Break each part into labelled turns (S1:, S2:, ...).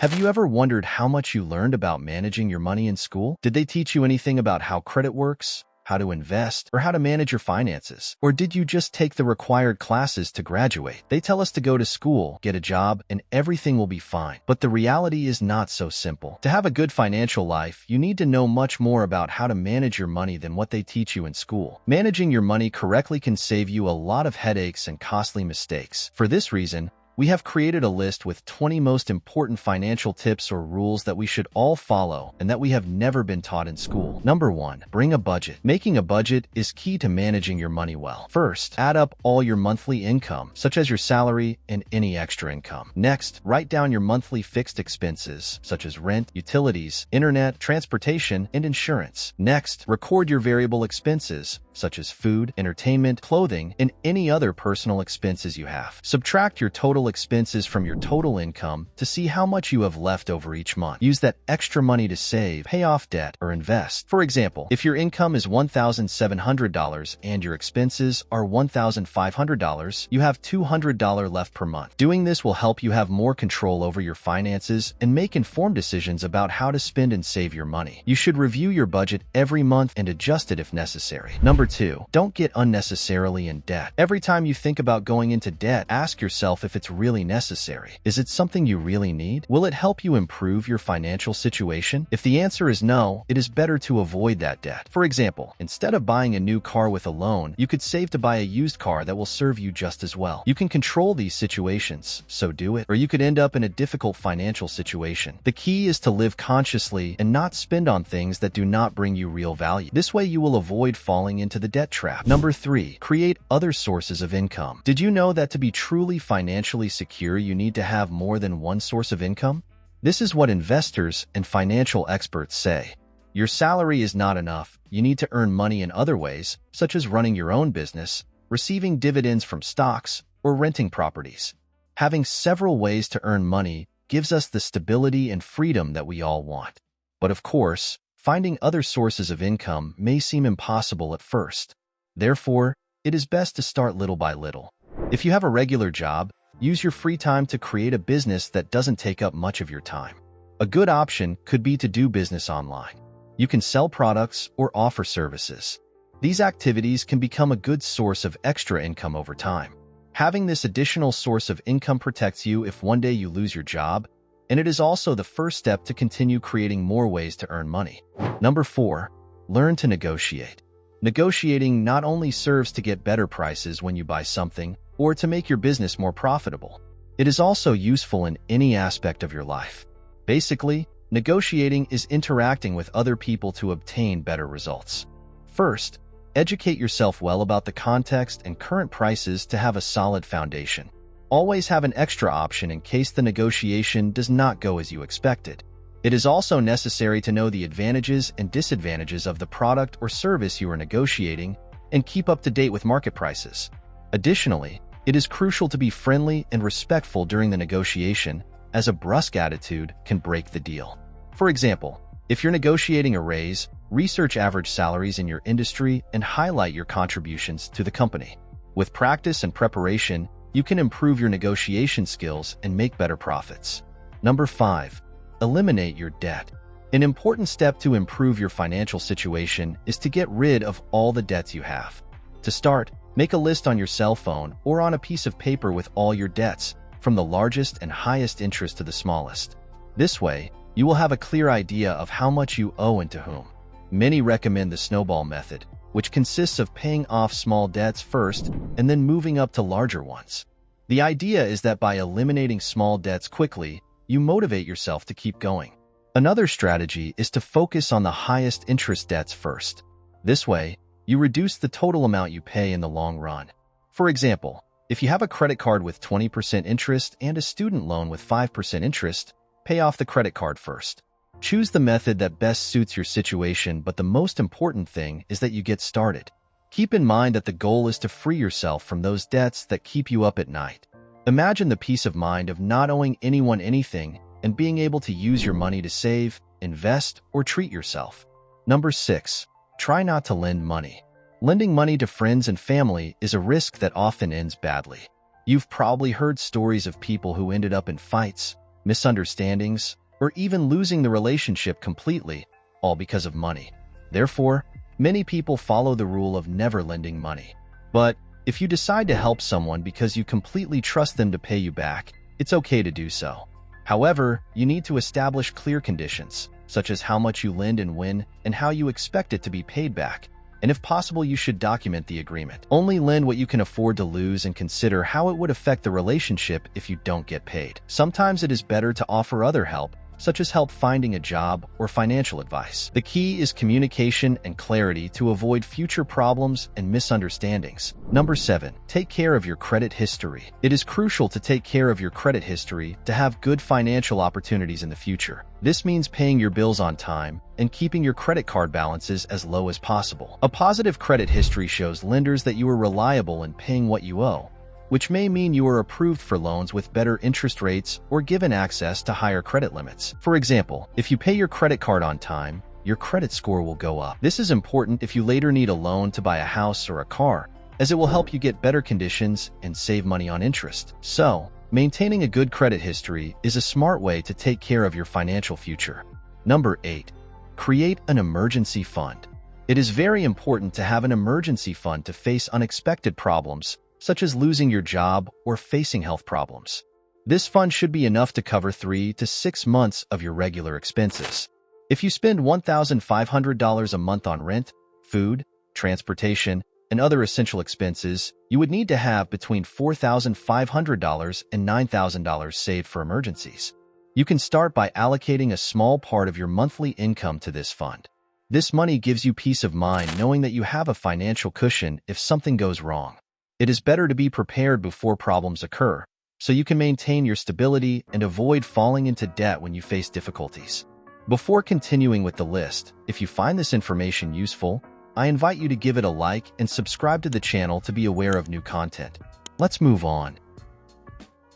S1: Have you ever wondered how much you learned about managing your money in school? Did they teach you anything about how credit works, how to invest, or how to manage your finances? Or did you just take the required classes to graduate? They tell us to go to school, get a job, and everything will be fine. But the reality is not so simple. To have a good financial life, you need to know much more about how to manage your money than what they teach you in school. Managing your money correctly can save you a lot of headaches and costly mistakes. For this reason, we have created a list with 20 most important financial tips or rules that we should all follow and that we have never been taught in school. Number 1. Bring a budget. Making a budget is key to managing your money well. First, add up all your monthly income, such as your salary and any extra income. Next, write down your monthly fixed expenses, such as rent, utilities, internet, transportation, and insurance. Next, record your variable expenses, such as food, entertainment, clothing, and any other personal expenses you have. Subtract your total expenses from your total income to see how much you have left over each month. Use that extra money to save, pay off debt, or invest. For example, if your income is $1,700 and your expenses are $1,500, you have $200 left per month. Doing this will help you have more control over your finances and make informed decisions about how to spend and save your money. You should review your budget every month and adjust it if necessary. Number 2, don't get unnecessarily in debt. Every time you think about going into debt, ask yourself if it's really necessary. Is it something you really need? Will it help you improve your financial situation? If the answer is no, it is better to avoid that debt. For example, instead of buying a new car with a loan, you could save to buy a used car that will serve you just as well. You can control these situations, so do it, or you could end up in a difficult financial situation. The key is to live consciously and not spend on things that do not bring you real value. This way you will avoid falling into the debt trap. Number 3, create other sources of income. Did you know that to be truly financially secure, you need to have more than one source of income? This is what investors and financial experts say. Your salary is not enough. You need to earn money in other ways, such as running your own business, receiving dividends from stocks, or renting properties. Having several ways to earn money gives us the stability and freedom that we all want. But of course, finding other sources of income may seem impossible at first. Therefore, it is best to start little by little. If you have a regular job, use your free time to create a business that doesn't take up much of your time. A good option could be to do business online. You can sell products or offer services. These activities can become a good source of extra income over time. Having this additional source of income protects you if one day you lose your job, and it is also the first step to continue creating more ways to earn money. Number 4, learn to negotiate. Negotiating not only serves to get better prices when you buy something or to make your business more profitable, it is also useful in any aspect of your life. Basically, negotiating is interacting with other people to obtain better results. First, educate yourself well about the context and current prices to have a solid foundation. Always have an extra option in case the negotiation does not go as you expected. It is also necessary to know the advantages and disadvantages of the product or service you are negotiating and keep up to date with market prices. Additionally, it is crucial to be friendly and respectful during the negotiation, as a brusque attitude can break the deal. For example, if you're negotiating a raise, research average salaries in your industry and highlight your contributions to the company. With practice and preparation, you can improve your negotiation skills and make better profits. Number 5, eliminate your debt. An important step to improve your financial situation is to get rid of all the debts you have. To start, make a list on your cell phone or on a piece of paper with all your debts, from the largest and highest interest to the smallest. This way, you will have a clear idea of how much you owe and to whom. Many recommend the snowball method, which consists of paying off small debts first and then moving up to larger ones. The idea is that by eliminating small debts quickly, you motivate yourself to keep going. Another strategy is to focus on the highest interest debts first. This way, you reduce the total amount you pay in the long run. For example, if you have a credit card with 20% interest and a student loan with 5% interest, pay off the credit card first. Choose the method that best suits your situation, but the most important thing is that you get started. Keep in mind that the goal is to free yourself from those debts that keep you up at night. Imagine the peace of mind of not owing anyone anything and being able to use your money to save, invest, or treat yourself. Number 6, try not to lend money. Lending money to friends and family is a risk that often ends badly. You've probably heard stories of people who ended up in fights, misunderstandings, or even losing the relationship completely, all because of money. Therefore, many people follow the rule of never lending money. But if you decide to help someone because you completely trust them to pay you back, it's okay to do so. However, you need to establish clear conditions, such as how much you lend and when, and how you expect it to be paid back. And if possible, you should document the agreement. Only lend what you can afford to lose and consider how it would affect the relationship if you don't get paid. Sometimes it is better to offer other help, such as help finding a job or financial advice. The key is communication and clarity to avoid future problems and misunderstandings. Number 7, take care of your credit history. It is crucial to take care of your credit history to have good financial opportunities in the future. This means paying your bills on time and keeping your credit card balances as low as possible. A positive credit history shows lenders that you are reliable in paying what you owe, which may mean you are approved for loans with better interest rates or given access to higher credit limits. For example, if you pay your credit card on time, your credit score will go up. This is important if you later need a loan to buy a house or a car, as it will help you get better conditions and save money on interest. So, maintaining a good credit history is a smart way to take care of your financial future. Number 8, create an emergency fund. It is very important to have an emergency fund to face unexpected problems, such as losing your job or facing health problems. This fund should be enough to cover 3 to 6 months of your regular expenses. If you spend $1,500 a month on rent, food, transportation, and other essential expenses, you would need to have between $4,500 and $9,000 saved for emergencies. You can start by allocating a small part of your monthly income to this fund. This money gives you peace of mind knowing that you have a financial cushion if something goes wrong. It is better to be prepared before problems occur, so you can maintain your stability and avoid falling into debt when you face difficulties. Before continuing with the list, if you find this information useful, I invite you to give it a like and subscribe to the channel to be aware of new content. Let's move on.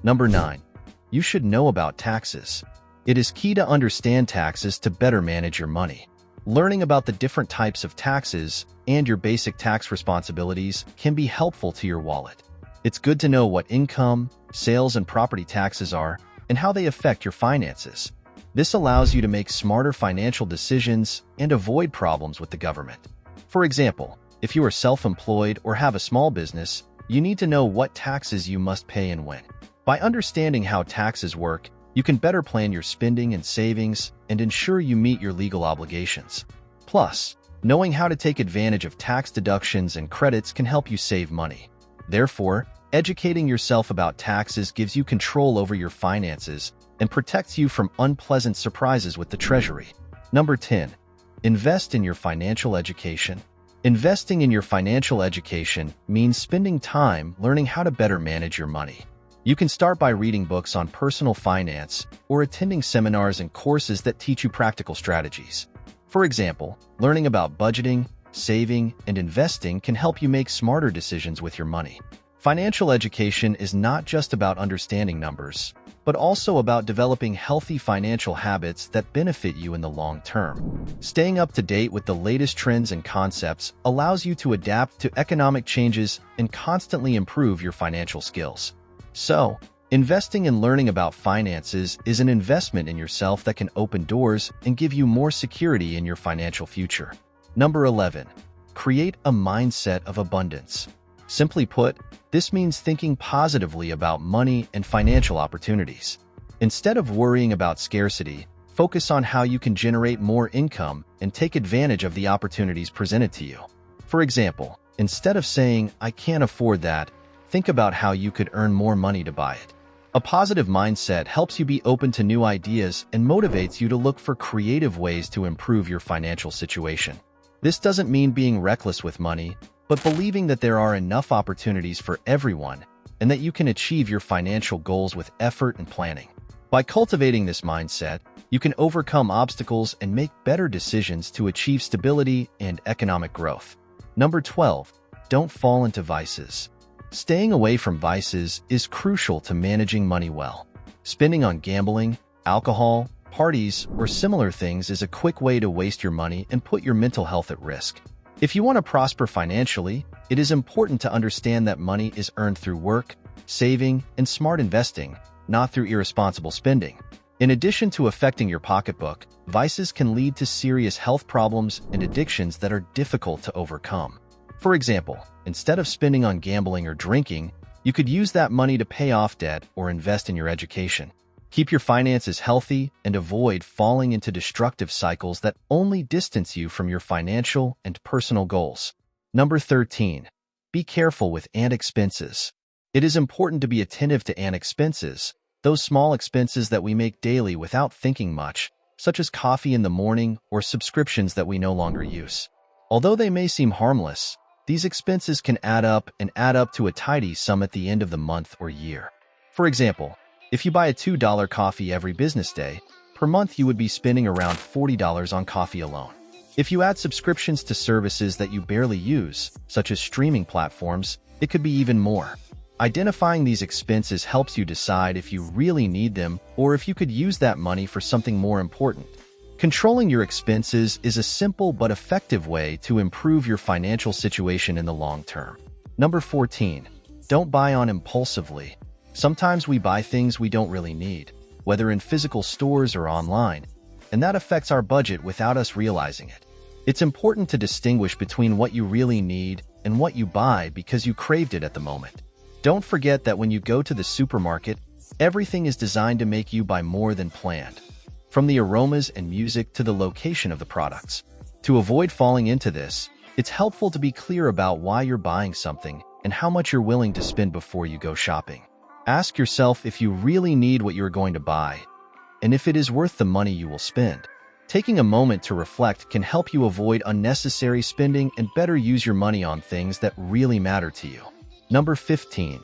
S1: Number 9. You should know about taxes. It is key to understand taxes to better manage your money. Learning about the different types of taxes and your basic tax responsibilities can be helpful to your wallet. It's good to know what income, sales, and property taxes are and how they affect your finances. This allows you to make smarter financial decisions and avoid problems with the government. For example, if you are self-employed or have a small business, you need to know what taxes you must pay and when. By understanding how taxes work, you can better plan your spending and savings and ensure you meet your legal obligations. Plus, knowing how to take advantage of tax deductions and credits can help you save money. Therefore, educating yourself about taxes gives you control over your finances and protects you from unpleasant surprises with the Treasury. Number 10. Invest in your financial education. Investing in your financial education means spending time learning how to better manage your money. You can start by reading books on personal finance or attending seminars and courses that teach you practical strategies. For example, learning about budgeting, saving, and investing can help you make smarter decisions with your money. Financial education is not just about understanding numbers, but also about developing healthy financial habits that benefit you in the long term. Staying up to date with the latest trends and concepts allows you to adapt to economic changes and constantly improve your financial skills. So, investing and learning about finances is an investment in yourself that can open doors and give you more security in your financial future. Number 11. Create a mindset of abundance. Simply put, this means thinking positively about money and financial opportunities. Instead of worrying about scarcity, focus on how you can generate more income and take advantage of the opportunities presented to you. For example, instead of saying, "I can't afford that," think about how you could earn more money to buy it. A positive mindset helps you be open to new ideas and motivates you to look for creative ways to improve your financial situation. This doesn't mean being reckless with money, but believing that there are enough opportunities for everyone and that you can achieve your financial goals with effort and planning. By cultivating this mindset, you can overcome obstacles and make better decisions to achieve stability and economic growth. Number 12. Don't fall into vices. Staying away from vices is crucial to managing money well. Spending on gambling, alcohol, parties, or similar things is a quick way to waste your money and put your mental health at risk. If you want to prosper financially, it is important to understand that money is earned through work, saving, and smart investing, not through irresponsible spending. In addition to affecting your pocketbook, vices can lead to serious health problems and addictions that are difficult to overcome. For example, instead of spending on gambling or drinking, you could use that money to pay off debt or invest in your education. Keep your finances healthy and avoid falling into destructive cycles that only distance you from your financial and personal goals. Number 13. Be careful with expenses. It is important to be attentive to expenses, those small expenses that we make daily without thinking much, such as coffee in the morning or subscriptions that we no longer use. Although they may seem harmless, these expenses can add up to a tidy sum at the end of the month or year. For example, if you buy a $2 coffee every business day, per month you would be spending around $40 on coffee alone. If you add subscriptions to services that you barely use, such as streaming platforms, it could be even more. Identifying these expenses helps you decide if you really need them or if you could use that money for something more important. Controlling your expenses is a simple but effective way to improve your financial situation in the long term. Number 14. Don't buy on impulsively. Sometimes we buy things we don't really need, whether in physical stores or online, and that affects our budget without us realizing it. It's important to distinguish between what you really need and what you buy because you craved it at the moment. Don't forget that when you go to the supermarket, everything is designed to make you buy more than planned, from the aromas and music to the location of the products. To avoid falling into this, it's helpful to be clear about why you're buying something and how much you're willing to spend before you go shopping. Ask yourself if you really need what you're going to buy, and if it is worth the money you will spend. Taking a moment to reflect can help you avoid unnecessary spending and better use your money on things that really matter to you. Number 15.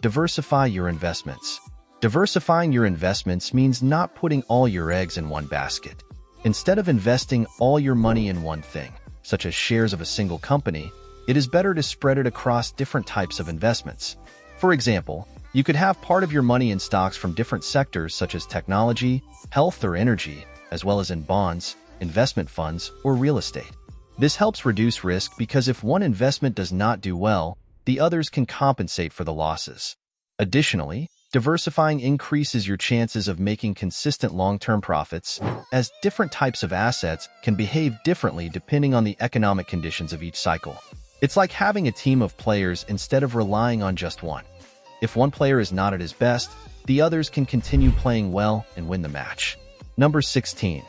S1: Diversify your investments. Diversifying your investments means not putting all your eggs in one basket. Instead of investing all your money in one thing, such as shares of a single company, it is better to spread it across different types of investments. For example, you could have part of your money in stocks from different sectors such as technology, health, or energy, as well as in bonds, investment funds, or real estate. This helps reduce risk because if one investment does not do well, the others can compensate for the losses. Additionally, diversifying increases your chances of making consistent long-term profits, as different types of assets can behave differently depending on the economic conditions of each cycle. It's like having a team of players instead of relying on just one. If one player is not at his best, the others can continue playing well and win the match. Number 16.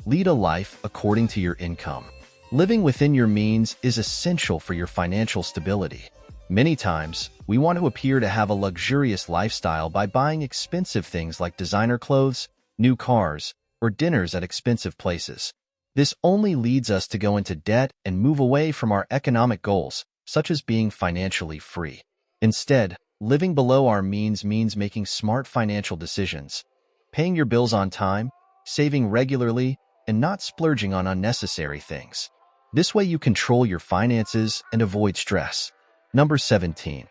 S1: Lead a life according to your income. Living within your means is essential for your financial stability. Many times, we want to appear to have a luxurious lifestyle by buying expensive things like designer clothes, new cars, or dinners at expensive places. This only leads us to go into debt and move away from our economic goals, such as being financially free. Instead, living below our means making smart financial decisions, paying your bills on time, saving regularly, and not splurging on unnecessary things. This way you control your finances and avoid stress. Number 17.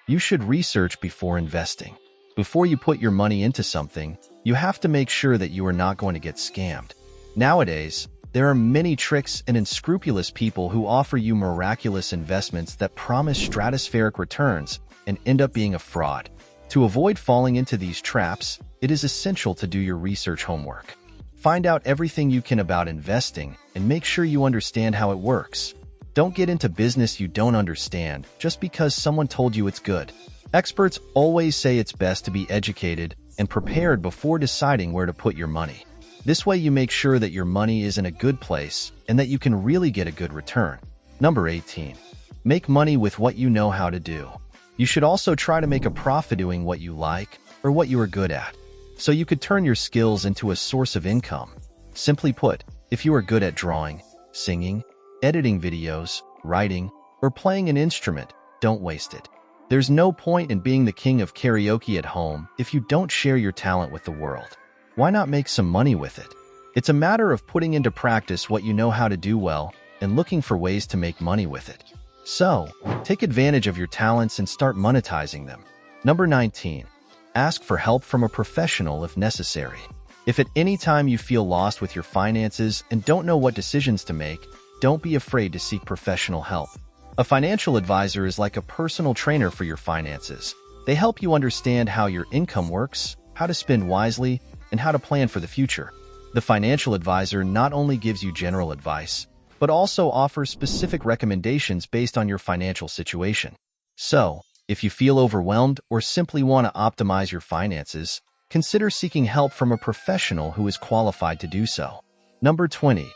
S1: You should research before investing. Before you put your money into something, you have to make sure that you are not going to get scammed. Nowadays, there are many tricks and unscrupulous people who offer you miraculous investments that promise stratospheric returns and end up being a fraud. To avoid falling into these traps, it is essential to do your research homework. Find out everything you can about investing and make sure you understand how it works. Don't get into business you don't understand just because someone told you it's good. Experts always say it's best to be educated and prepared before deciding where to put your money. This way you make sure that your money is in a good place and that you can really get a good return. Number 18. Make money with what you know how to do. You should also try to make a profit doing what you like or what you are good at, so you could turn your skills into a source of income. Simply put, if you are good at drawing, singing, editing videos, writing, or playing an instrument, don't waste it. There's no point in being the king of karaoke at home if you don't share your talent with the world. Why not make some money with it? It's a matter of putting into practice what you know how to do well and looking for ways to make money with it. So, take advantage of your talents and start monetizing them. Number 19. Ask for help from a professional if necessary. If at any time you feel lost with your finances and don't know what decisions to make, don't be afraid to seek professional help. A financial advisor is like a personal trainer for your finances. They help you understand how your income works, how to spend wisely, and how to plan for the future. The financial advisor not only gives you general advice, but also offers specific recommendations based on your financial situation. So, if you feel overwhelmed or simply want to optimize your finances, consider seeking help from a professional who is qualified to do so. Number 20.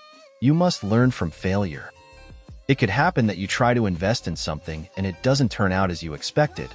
S1: You must learn from failure. It could happen that you try to invest in something and it doesn't turn out as you expected.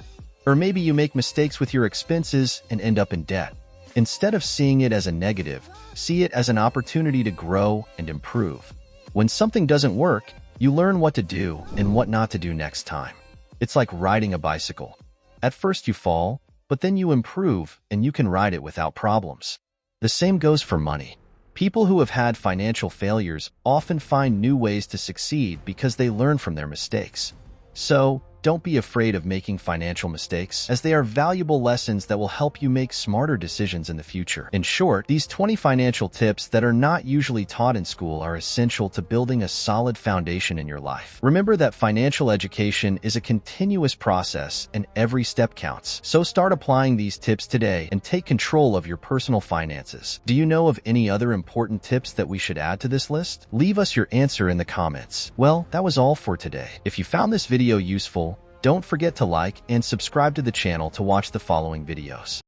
S1: Or maybe you make mistakes with your expenses and end up in debt. Instead of seeing it as a negative, see it as an opportunity to grow and improve. When something doesn't work, you learn what to do and what not to do next time. It's like riding a bicycle. At first you fall, but then you improve and you can ride it without problems. The same goes for money. People who have had financial failures often find new ways to succeed because they learn from their mistakes. So, don't be afraid of making financial mistakes, as they are valuable lessons that will help you make smarter decisions in the future. In short, these 20 financial tips that are not usually taught in school are essential to building a solid foundation in your life. Remember that financial education is a continuous process and every step counts. So start applying these tips today and take control of your personal finances. Do you know of any other important tips that we should add to this list? Leave us your answer in the comments. Well, that was all for today. If you found this video useful, don't forget to like and subscribe to the channel to watch the following videos.